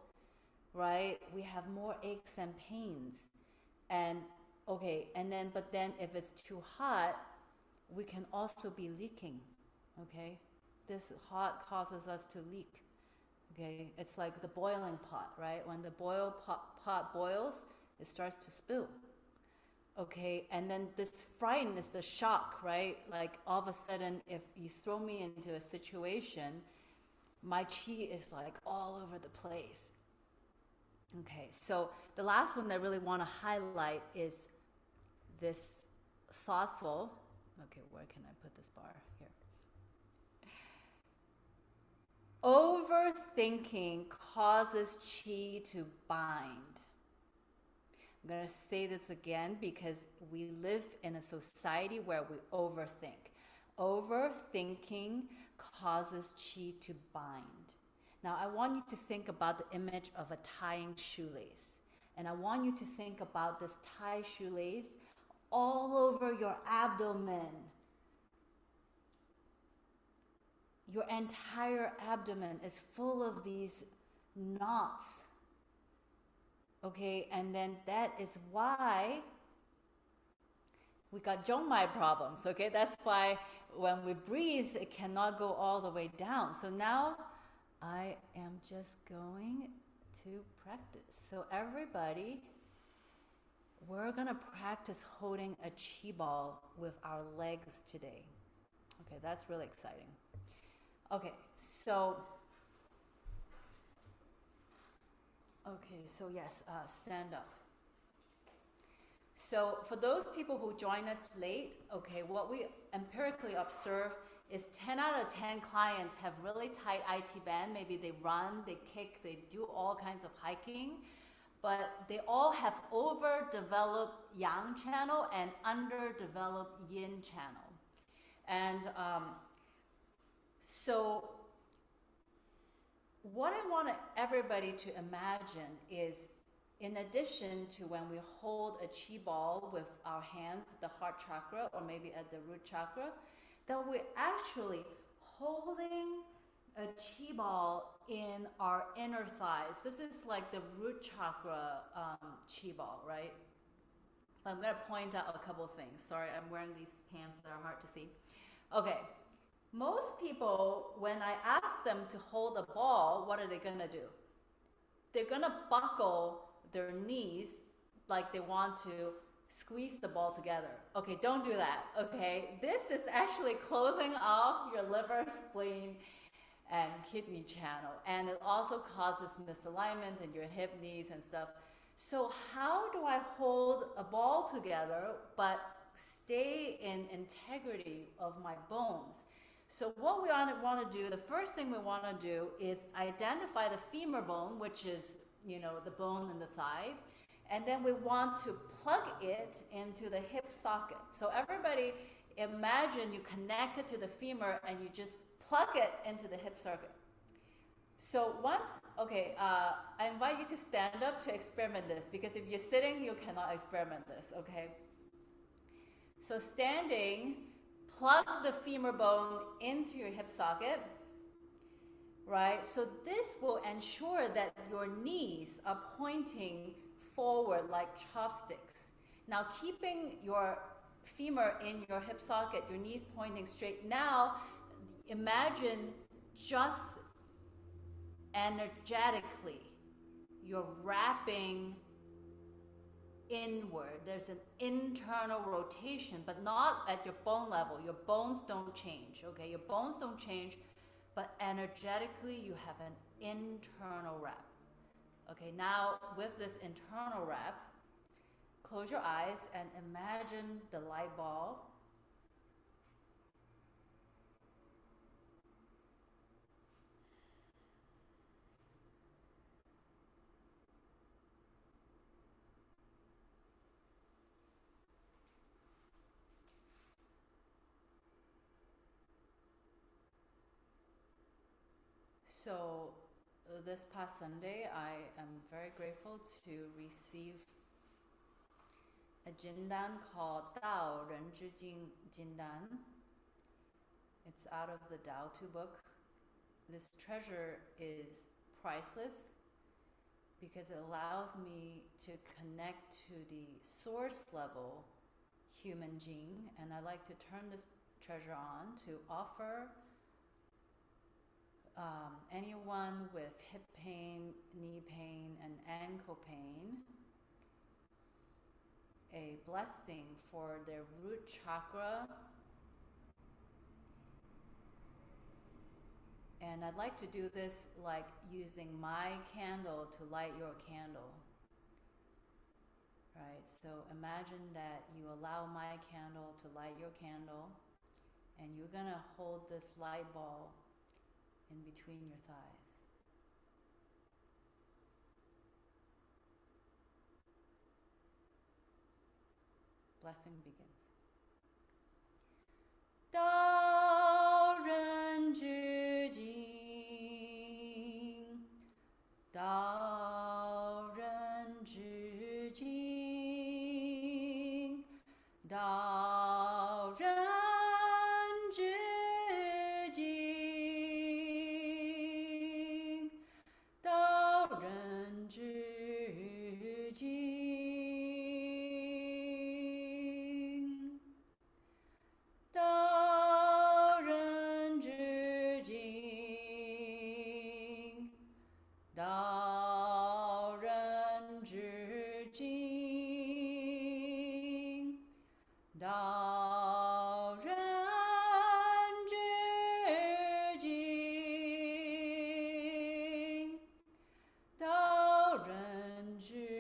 right, we have more aches and pains. And okay, but then if it's too hot, we can also be leaking, okay? This hot causes us to leak, okay? It's like the boiling pot, right? When the pot boils, it starts to spill, okay? And then this frighten is the shock, right? Like all of a sudden, if you throw me into a situation, my chi is like all over the place. Okay, so the last one that I really want to highlight is this thoughtful. Okay, where can I put this bar? Here. Overthinking causes chi to bind. I'm going to say this again because we live in a society where we overthink. Overthinking causes chi to bind. Now, I want you to think about the image of a tying shoelace. And I want you to think about this tie shoelace all over your abdomen. Your entire abdomen is full of these knots. Okay, and then that is why we got Zhongmai problems. Okay, that's why when we breathe, it cannot go all the way down. So now I am just going to practice. So everybody, we're gonna practice holding a chi ball with our legs today. Okay, that's really exciting. Okay, so yes, stand up. So for those people who join us late, okay, what we empirically observe is 10 out of 10 clients have really tight IT band. Maybe they run, they kick, they do all kinds of hiking, but they all have overdeveloped yang channel and underdeveloped yin channel. And so what I want everybody to imagine is, in addition to when we hold a chi ball with our hands, the heart chakra, or maybe at the root chakra, that we're actually holding a chi ball in our inner thighs. This is like the root chakra chi ball, right? I'm going to point out a couple of things. Sorry, I'm wearing these pants that are hard to see. Okay. Most people, when I ask them to hold a ball, what are they going to do? They're going to buckle their knees like they want to squeeze the ball together. Okay, don't do that, okay? This is actually closing off your liver, spleen, and kidney channel. And it also causes misalignment in your hip, knees, and stuff. So how do I hold a ball together but stay in integrity of my bones? So what we want to do, the first thing we want to do is identify the femur bone, which is, the bone in the thigh. And then we want to plug it into the hip socket. So everybody imagine you connect it to the femur and you just plug it into the hip socket. So I invite you to stand up to experiment this, because if you're sitting, you cannot experiment this, okay? So standing, plug the femur bone into your hip socket, right? So this will ensure that your knees are pointing forward like chopsticks. Now, keeping your femur in your hip socket, your knees pointing straight. Now, imagine just energetically, you're wrapping inward. There's an internal rotation, but not at your bone level. Your bones don't change, okay? Your bones don't change, but energetically, you have an internal wrap. Okay, now with this internal wrap, close your eyes and imagine the light ball. So this past Sunday, I am very grateful to receive a jindan called Dao Ren Zhi Jing Jindan. It's out of the Tao Tu book. This treasure is priceless because it allows me to connect to the source level human gene, and I like to turn this treasure on to offer anyone with hip pain, knee pain, and ankle pain a blessing for their root chakra And I'd like to do this like using my candle to light your candle. Right, so imagine that you allow my candle to light your candle, and you're gonna hold this light ball in between your thighs. Blessing begins. Dao Ren Zhi Jing, Dao Ren Zhi Jing, Dao Ren Zhi Jing, Dao Ren Zhi Jing, Dao Ren Zhi Jing, Dao Ren Zhi Jing, Dao Ren Zhi Jing, Dao Ren Zhi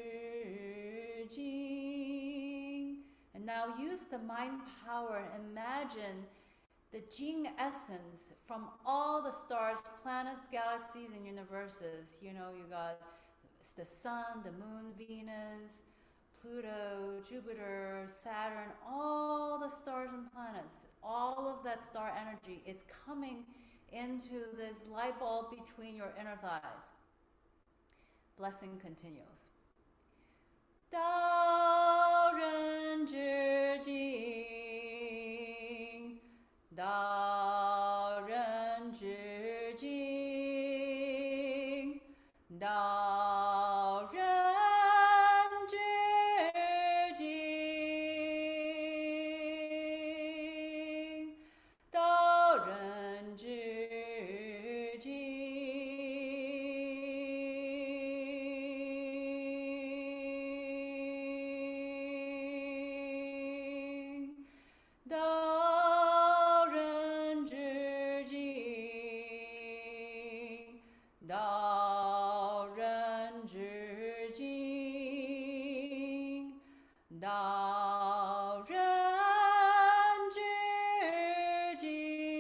Jing. And now use the mind power and imagine the Jing essence from all the stars, planets, galaxies, and universes. You know, you got the sun, the moon, Venus, Pluto, Jupiter, Saturn, all the stars and planets, all of that star energy is coming into this light bulb between your inner thighs. Blessing continues. Dao Ren Zhi Jing, Dao Ren Zhi Jing, Dao Ren Zhi Jing, Dao Ren Zhi Jing, Dao Ren Zhi Jing, Dao Ren Zhi Jing, Dao Ren Zhi Jing,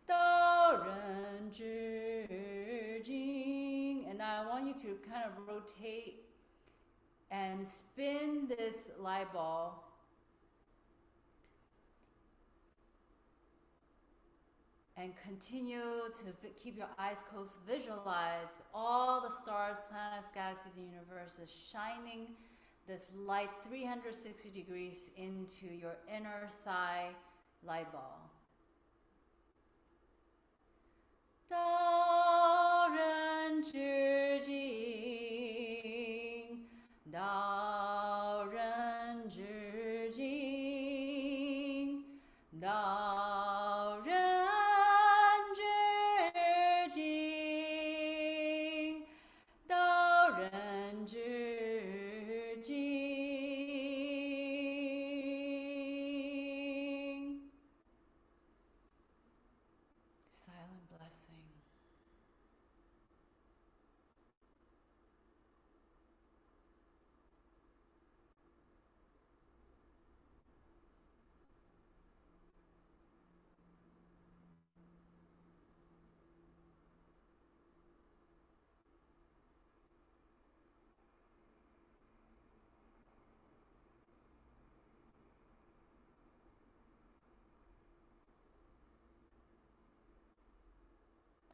Dao Ren Zhi Jing. And now I want you to kind of rotate and spin this light ball and continue to keep your eyes closed. Visualize all the stars, planets, galaxies, and universes shining this light 360 degrees into your inner thigh light ball. Dao Ren Zhi Jing, Dao Ren Zhi Jing, Dao Ren Zhi Jing, Dao Ren Zhi Jing. Silent blessing.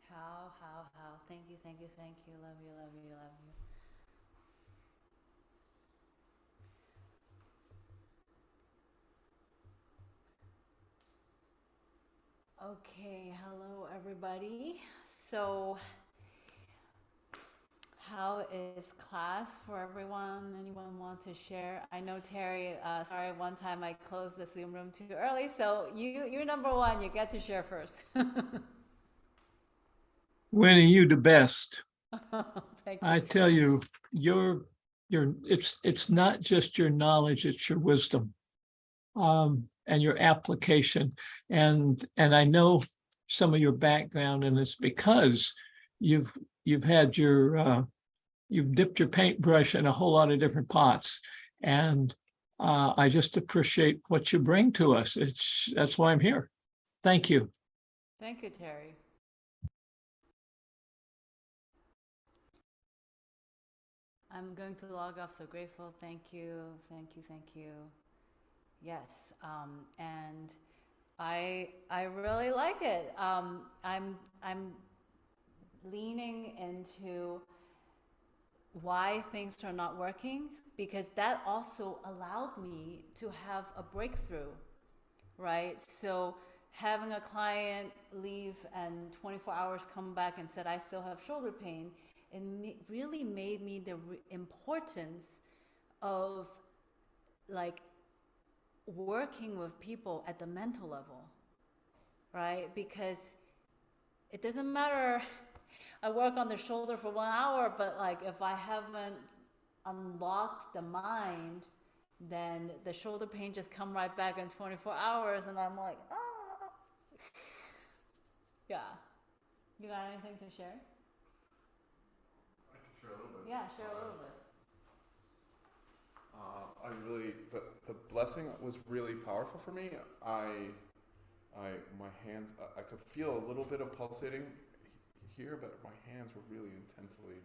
How. Thank you. Love you. Okay, hello everybody. So, how is class for everyone? Anyone want to share? I know Terry, sorry, one time I closed the Zoom room too early, so you're number one, you get to share first. Winnie, you the best. Thank you. I tell you, it's not just your knowledge, it's your wisdom, and your application. And I know some of your background, and it's because you've had your you've dipped your paintbrush in a whole lot of different pots, and I just appreciate what you bring to us. That's why I'm here. Thank you. Thank you, Terry. I'm going to log off. So grateful. Thank you. Thank you. Thank you. Yes. And I really like it. I'm leaning into why things are not working, because that also allowed me to have a breakthrough, right? So having a client leave and 24 hours come back and said, I still have shoulder pain, it really made me the importance of like working with people at the mental level, right? Because it doesn't matter, I work on the shoulder for 1 hour, but like if I haven't unlocked the mind, then the shoulder pain just come right back in 24 hours and I'm like, ah. Yeah. You got anything to share? I can share a little bit. Yeah, share a little bit. The blessing was really powerful for me. My hands, I could feel a little bit of pulsating here, but my hands were really intensely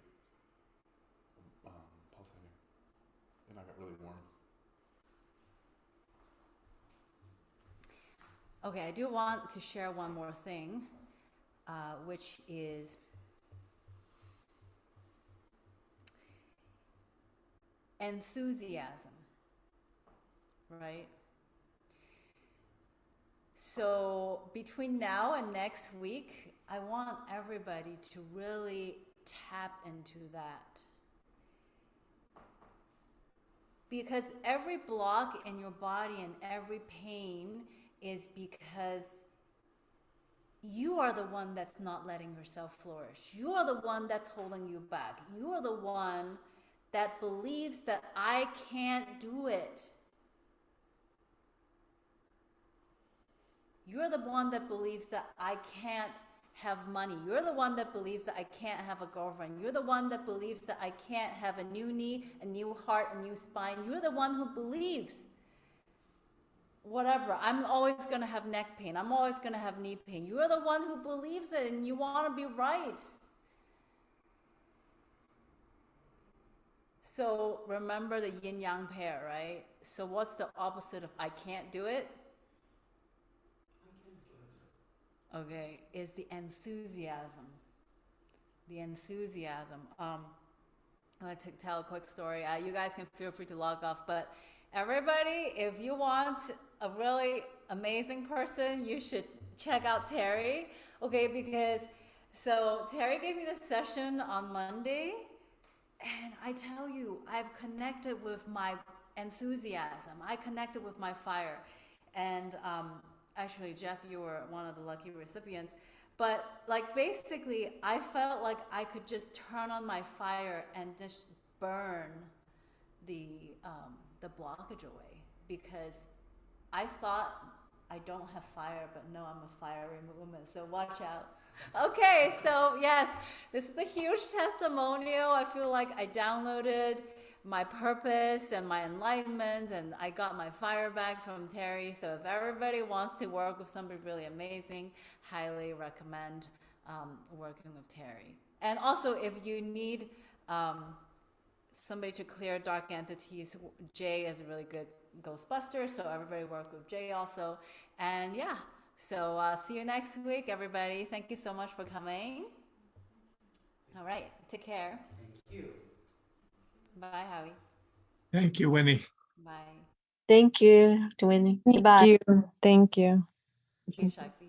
pulsating, and I got really warm. Okay, I do want to share one more thing, which is enthusiasm, right? So between now and next week, I want everybody to really tap into that. Because every block in your body and every pain is because you are the one that's not letting yourself flourish. You are the one that's holding you back. You are the one that believes that I can't do it. You're the one that believes that I can't have money. You're the one that believes that I can't have a girlfriend. You're the one that believes that I can't have a new knee, a new heart, a new spine. You're the one who believes whatever. I'm always going to have neck pain. I'm always going to have knee pain. You're the one who believes it and you want to be right. So remember the yin-yang pair, right? So what's the opposite of I can't do it? Okay, is the enthusiasm. The enthusiasm. I'm going to tell a quick story. You guys can feel free to log off, but everybody, if you want a really amazing person, you should check out Terry. Okay, because so Terry gave me this session on Monday, and I tell you, I've connected with my enthusiasm. I connected with my fire. And actually, Jeff, you were one of the lucky recipients. But like basically, I felt like I could just turn on my fire and just burn the blockage away, because I thought I don't have fire, but no, I'm a fiery woman. So watch out. Okay, so yes, this is a huge testimonial. I feel like I downloaded my purpose and my enlightenment, and I got my fire back from Terry. So if everybody wants to work with somebody really amazing, highly recommend working with Terry. And also, if you need somebody to clear dark entities, Jay is a really good Ghostbuster, so everybody work with Jay also. And yeah, so see you next week, everybody. Thank you so much for coming. All right, take care. Thank you. Bye, Howie. Thank you, Winnie. Bye. Thank you, Winnie. Thank Goodbye. you. Thank you. Thank you, Shakti.